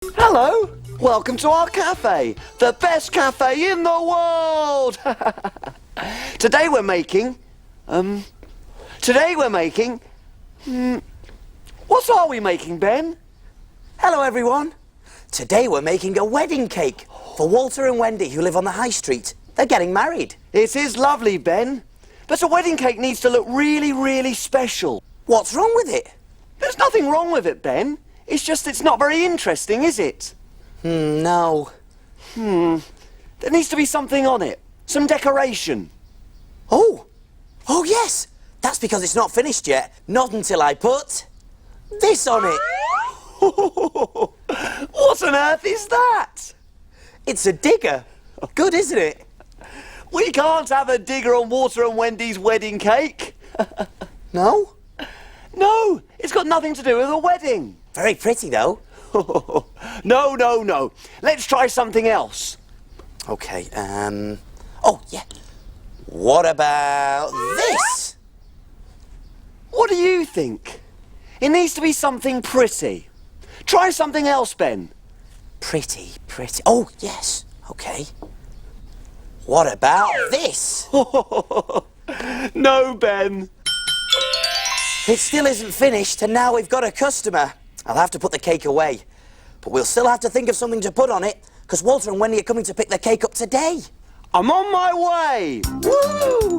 Hello, welcome to our cafe, the best cafe in the world. Today we're making, what are we making, Ben? Hello everyone. Today we're making a wedding cake for Walter and Wendy who live on the high street. They're getting married. It is lovely, Ben, but a wedding cake needs to look really, really special. What's wrong with it? There's nothing wrong with it, Ben. It's just it's not very interesting, is it? No. There needs to be something on it. Some decoration. Oh yes. That's because it's not finished yet. Not until I put this on it. What on earth is that? It's a digger. Good, isn't it? We can't have a digger on Walter and Wendy's wedding cake. No? No, it's got nothing to do with a wedding. Very pretty though. No. Let's try something else. Okay, oh yeah. What about this? What do you think? It needs to be something pretty. Try something else, Ben. Pretty. Oh, yes. Okay. What about this? No, Ben. It still isn't finished, and now we've got a customer. I'll have to put the cake away. But we'll still have to think of something to put on it, because Walter and Wendy are coming to pick the cake up today. I'm on my way. Woo!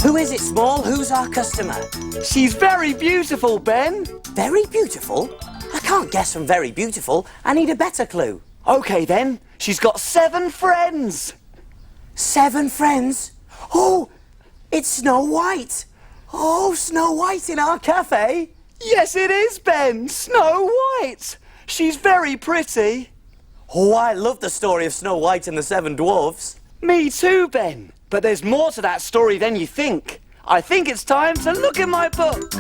Who is it, Small? Who's our customer? She's very beautiful, Ben. Very beautiful? I can't guess from very beautiful. I need a better clue. OK, then. She's got 7 friends. 7 friends? Oh, it's Snow White. Oh, Snow White in our cafe. Yes, it is, Ben. Snow White. She's very pretty. Oh, I love the story of Snow White and the 7 Dwarfs. Me too, Ben. But there's more to that story than you think. I think it's time to look in my book.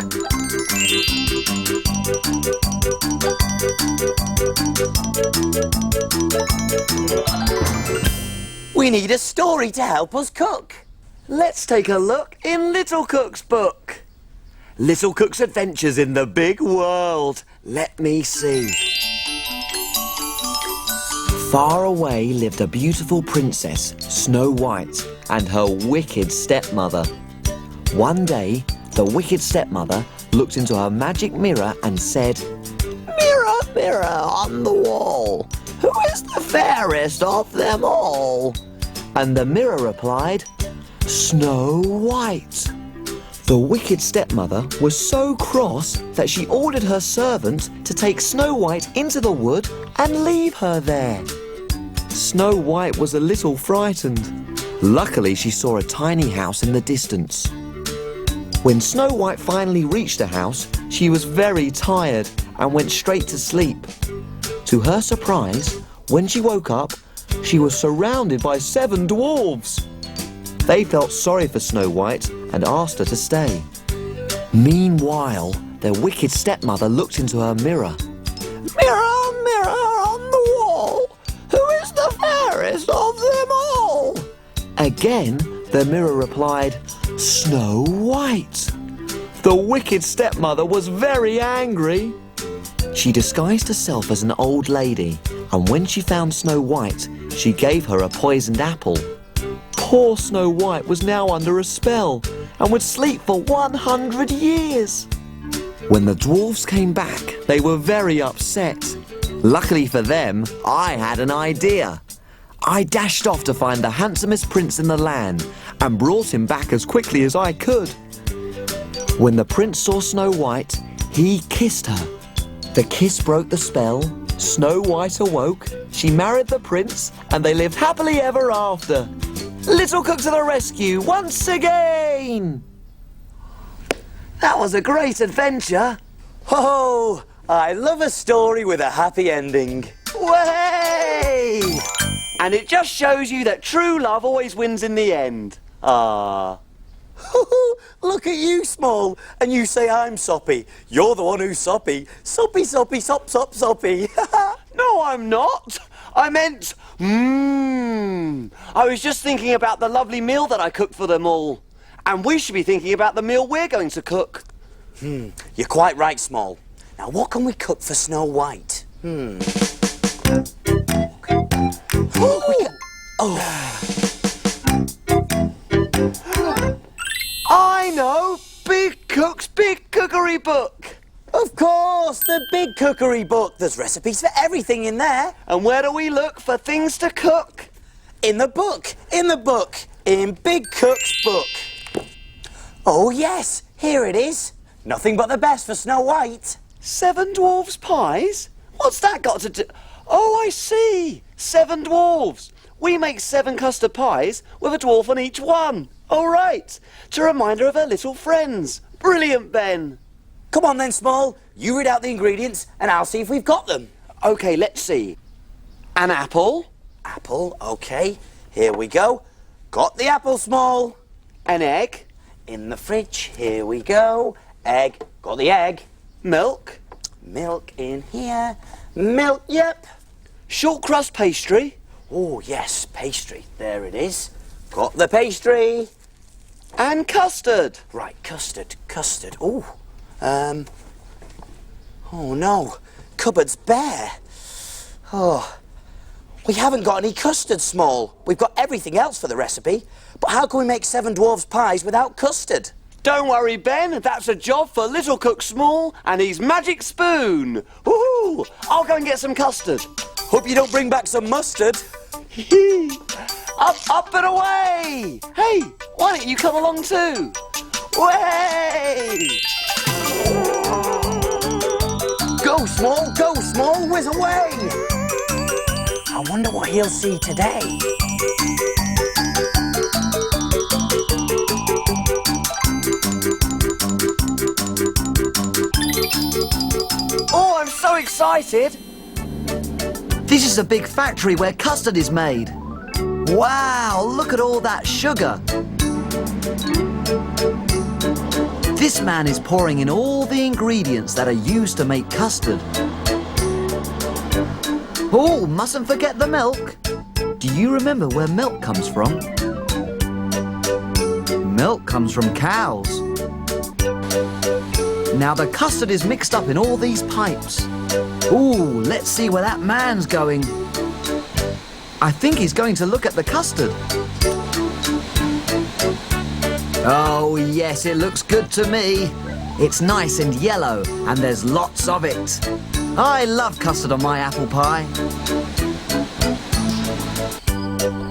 We need a story to help us cook. Let's take a look in Little Cook's book. Little Cook's Adventures in the Big World. Let me see. Far away lived a beautiful princess, Snow White, and her wicked stepmother. One day, the wicked stepmother looked into her magic mirror and said, "Mirror, mirror on the wall, who is the fairest of them all?" And the mirror replied, "Snow White." The wicked stepmother was so cross that she ordered her servant to take Snow White into the wood and leave her there. Snow White was a little frightened. Luckily, she saw a tiny house in the distance. When Snow White finally reached the house, she was very tired and went straight to sleep. To her surprise, when she woke up, she was surrounded by 7 dwarves. They felt sorry for Snow White and asked her to stay. Meanwhile, their wicked stepmother looked into her mirror. "Mirror, mirror on the wall, who is the fairest of them all?" Again, the mirror replied, "Snow White." The wicked stepmother was very angry. She disguised herself as an old lady, and when she found Snow White, she gave her a poisoned apple. Poor Snow White was now under a spell and would sleep for 100 years. When the dwarves came back, they were very upset. Luckily for them, I had an idea. I dashed off to find the handsomest prince in the land and brought him back as quickly as I could. When the prince saw Snow White, he kissed her. The kiss broke the spell, Snow White awoke, she married the prince, and they lived happily ever after. Little Cook to the rescue once again! That was a great adventure. Oh, I love a story with a happy ending. Way! And it just shows you that true love always wins in the end. Ah. Look at you, Small, and you say I'm soppy. You're the one who's soppy. Soppy, soppy, sop, sop, soppy. No, I'm not. I meant, I was just thinking about the lovely meal that I cooked for them all. And we should be thinking about the meal we're going to cook. You're quite right, Small. Now, what can we cook for Snow White? I know! Big Cook's Big Cookery Book! Of course, the Big Cookery Book. There's recipes for everything in there. And where do we look for things to cook? In the book, in Big Cook's book. Oh, yes, here it is. Nothing but the best for Snow White. 7 Dwarfs pies? What's that got to do? Oh, I see! 7 Dwarves. We make 7 custard pies with a dwarf on each one. All right, to remind her of her little friends. Brilliant, Ben. Come on then, Small. You read out the ingredients and I'll see if we've got them. OK, let's see. An apple. Apple, OK. Here we go. Got the apple, Small. An egg. In the fridge, here we go. Egg, got the egg. Milk. Milk in here. Milk, yep. Short crust pastry. Oh, yes, pastry. There it is. Got the pastry. And custard. Right, custard. Oh, oh no, cupboard's bare. Oh, we haven't got any custard, Small. We've got everything else for the recipe. But how can we make 7 Dwarfs pies without custard? Don't worry, Ben. That's a job for Little Cook Small and his magic spoon. Woohoo! I'll go and get some custard. Hope you don't bring back some mustard. Up and away! Hey, why don't you come along too? Way! Go, Small, whiz away! I wonder what he'll see today. Oh, I'm so excited! This is a big factory where custard is made. Wow, look at all that sugar. This man is pouring in all the ingredients that are used to make custard. Oh, mustn't forget the milk. Do you remember where milk comes from? Milk comes from cows. Now the custard is mixed up in all these pipes. Ooh, let's see where that man's going. I think he's going to look at the custard. Oh, yes, it looks good to me. It's nice and yellow, and there's lots of it. I love custard on my apple pie.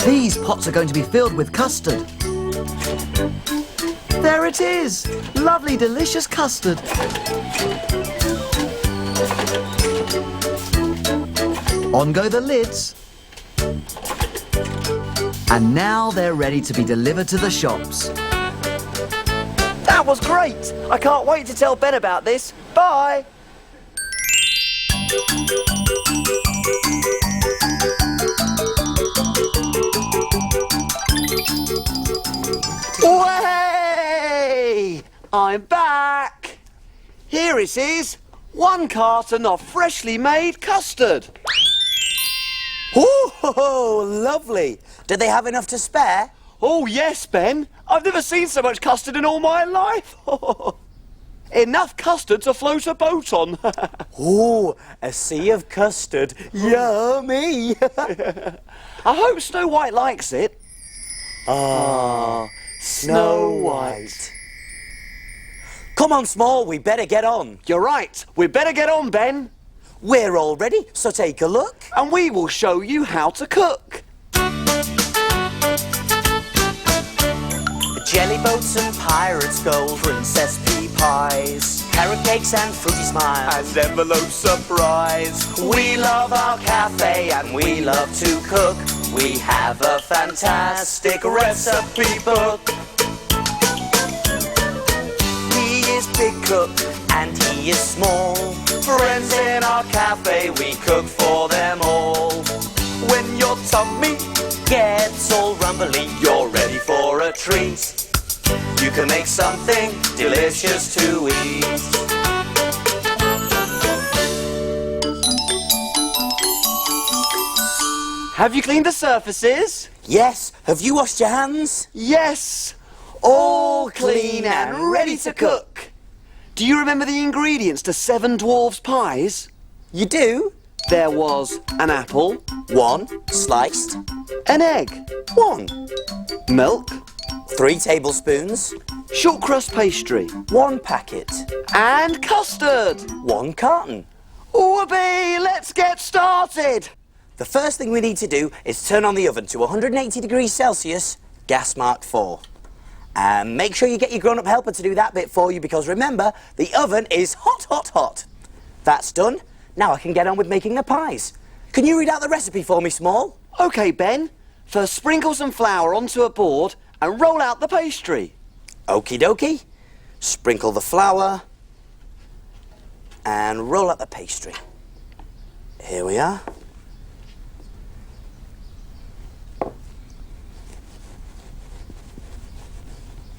These pots are going to be filled with custard. There it is! Lovely, delicious custard. On go the lids. And now they're ready to be delivered to the shops. That was great! I can't wait to tell Ben about this. Bye! Way! I'm back! Here it is. 1 carton of freshly made custard. Oh, lovely. Did they have enough to spare? Oh, yes, Ben. I've never seen so much custard in all my life. Enough custard to float a boat on. Oh, a sea of custard. Yummy. I hope Snow White likes it. Ah, Snow White. Come on, Small, we better get on. You're right. We better get on, Ben. We're all ready, so take a look. And we will show you how to cook. Jelly boats and pirates' gold, princess pea pies, carrot cakes and fruity smiles, As envelope surprise. We love our cafe and we love to cook. We have a fantastic recipe book. He is Big Cook and he is small. Friends in our cafe, we cook for them all. When your tummy gets all rumbly, you're ready for a treat. You can make something delicious to eat. Have you cleaned the surfaces? Yes, have you washed your hands? Yes. All clean and ready to cook. do you remember the ingredients to Seven Dwarfs pies? You do? There was an apple, 1 sliced, an egg, 1. milk, 3 tablespoons, short crust pastry, 1 packet, and custard. 1 carton. Whoopee, let's get started. The first thing we need to do is turn on the oven to 180 degrees Celsius, gas mark 4. And make sure you get your grown-up helper to do that bit for you, because remember, the oven is hot, hot, hot. That's done. Now I can get on with making the pies. Can you read out the recipe for me, Small? OK, Ben. First, sprinkle some flour onto a board and roll out the pastry. Okie dokie. Sprinkle the flour and roll out the pastry. Here we are.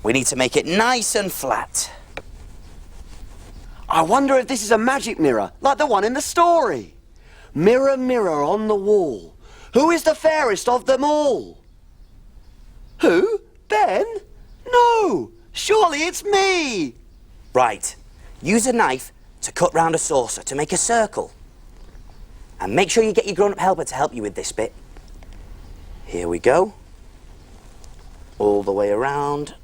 We need to make it nice and flat. I wonder if this is a magic mirror, like the one in the story. Mirror, mirror on the wall, who is the fairest of them all? Who? Ben? No, surely it's me. Right. Use a knife to cut round a saucer to make a circle. And make sure you get your grown-up helper to help you with this bit. Here we go. All the way around.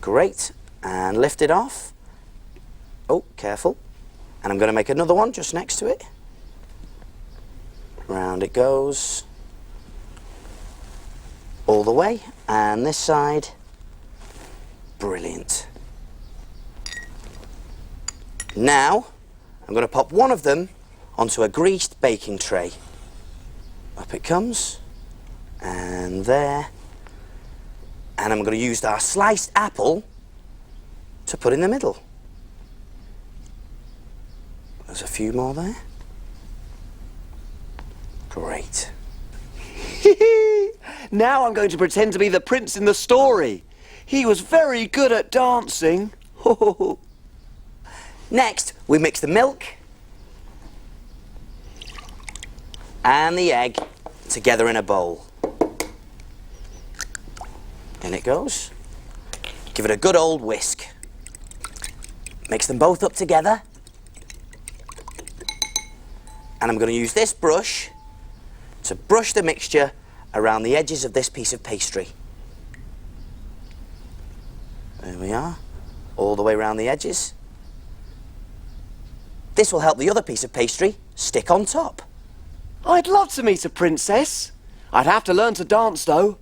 Great. And lift it off. Oh, careful. And I'm going to make another one just next to it. Round it goes. All the way. And this side. Brilliant. Now, I'm going to pop one of them onto a greased baking tray. Up it comes. And there. And I'm going to use our sliced apple to put in the middle. There's a few more there. Great. Now I'm going to pretend to be the prince in the story. He was very good at dancing. Next, we mix the milk and the egg together in a bowl. In it goes. Give it a good old whisk. Mix them both up together. And I'm going to use this brush to brush the mixture around the edges of this piece of pastry. There we are. All the way around the edges. This will help the other piece of pastry stick on top. I'd love to meet a princess. I'd have to learn to dance, though.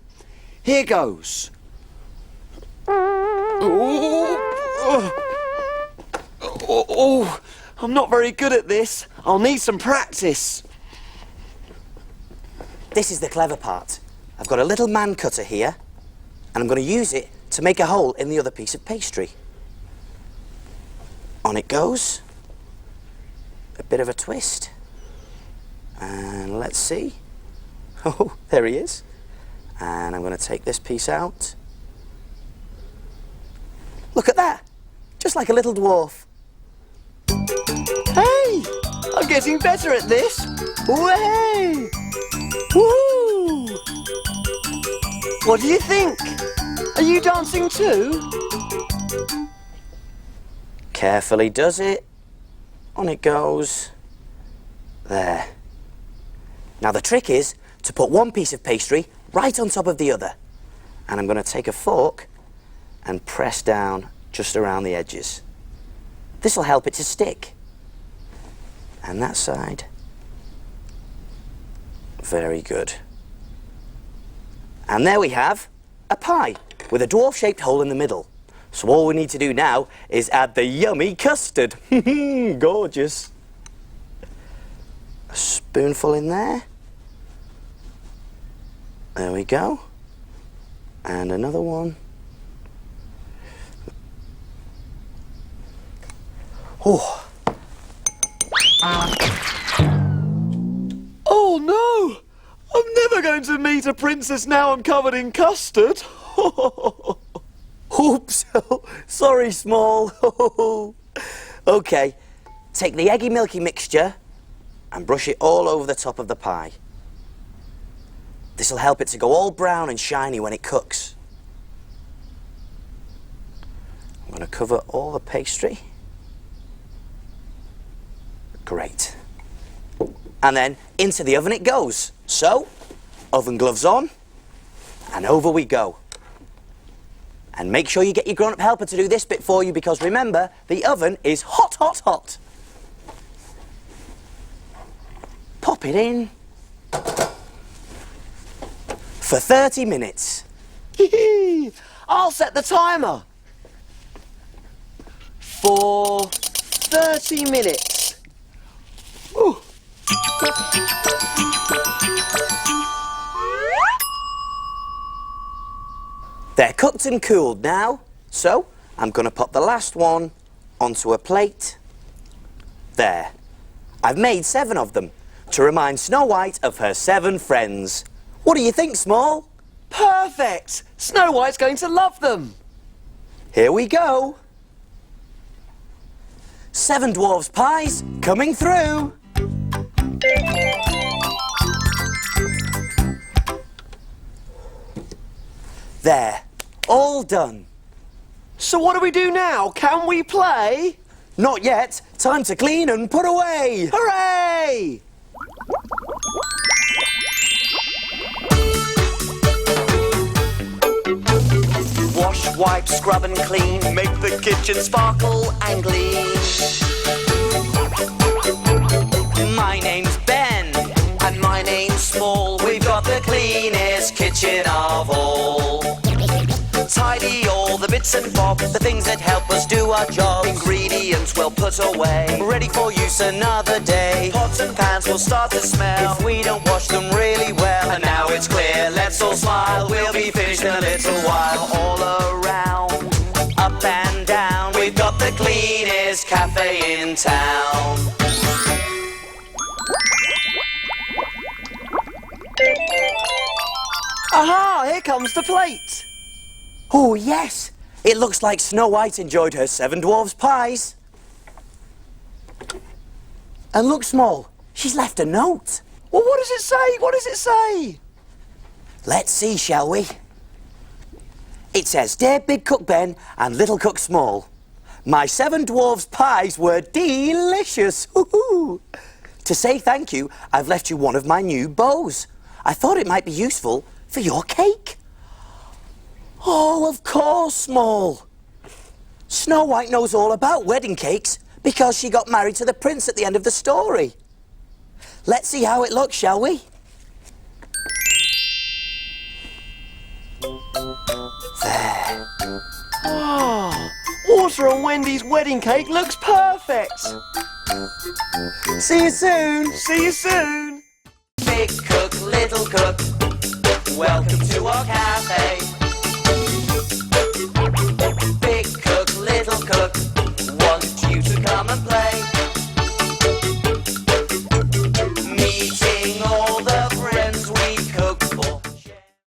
Here goes. Oh, I'm not very good at this. I'll need some practice. This is the clever part. I've got a little man cutter here, and I'm going to use it to make a hole in the other piece of pastry. On it goes. A bit of a twist. And let's see. Oh, there he is. And I'm going to take this piece out. Look at that. Just like a little dwarf. Hey, I'm getting better at this. Way! Woo! What do you think? Are you dancing too? Carefully does it. On it goes. There. Now the trick is to put one piece of pastry right on top of the other. And I'm going to take a fork and press down just around the edges. This will help it to stick. And that side. Very good. And there we have a pie with a dwarf-shaped hole in the middle. So all we need to do now is add the yummy custard. Gorgeous. A spoonful in there. There we go. And another one. Oh. Oh no! I'm never going to meet a princess now I'm covered in custard. Oops. Sorry, Small. Okay. Take the eggy milky mixture and brush it all over the top of the pie. This will help it to go all brown and shiny when it cooks. I'm going going to cover all the pastry. Great. And then into the oven it goes. So, oven gloves on, and over we go. And make sure you get your grown-up helper to do this bit for you, because remember, the oven is hot, hot, hot. Pop it in for 30 minutes. I'll set the timer for 30 minutes. Ooh. They're cooked and cooled now, so I'm going to pop the last one onto a plate. There. I've made 7 of them to remind Snow White of her 7 friends. What do you think, Small? Perfect! Snow White's going to love them. Here we go. 7 Dwarfs pies coming through. There, all done. So what do we do now? Can we play? Not yet. Time to clean and put away. Hooray! Wash, wipe, scrub and clean. Make the kitchen sparkle and gleam. My name's Ben. And my name's Small. We've got the cleanest kitchen of all. Tidy all the bits and bobs, the things that help us do our jobs. Ingredients well put away, ready for use another day. Pots and pans will start to smell if we don't wash them really well. And now it's clear, let's all smile, we'll be finished in a little while. All around, up and down, we've got the cleanest cafe in town. Aha, here comes the plate. Oh, yes. It looks like Snow White enjoyed her 7 Dwarfs pies. And look, Small, she's left a note. Well, what does it say? What does it say? Let's see, shall we? It says, Dear Big Cook Ben and Little Cook Small, my 7 Dwarfs pies were delicious. Woohoo! To say thank you, I've left you one of my new bows. I thought it might be useful for your cake. Oh, of course, Small. Snow White knows all about wedding cakes because she got married to the prince at the end of the story. Let's see how it looks, shall we? There. Oh, Water and Wendy's wedding cake looks perfect. See you soon. See you soon. Big Cook, Little Cook, welcome to our cafe.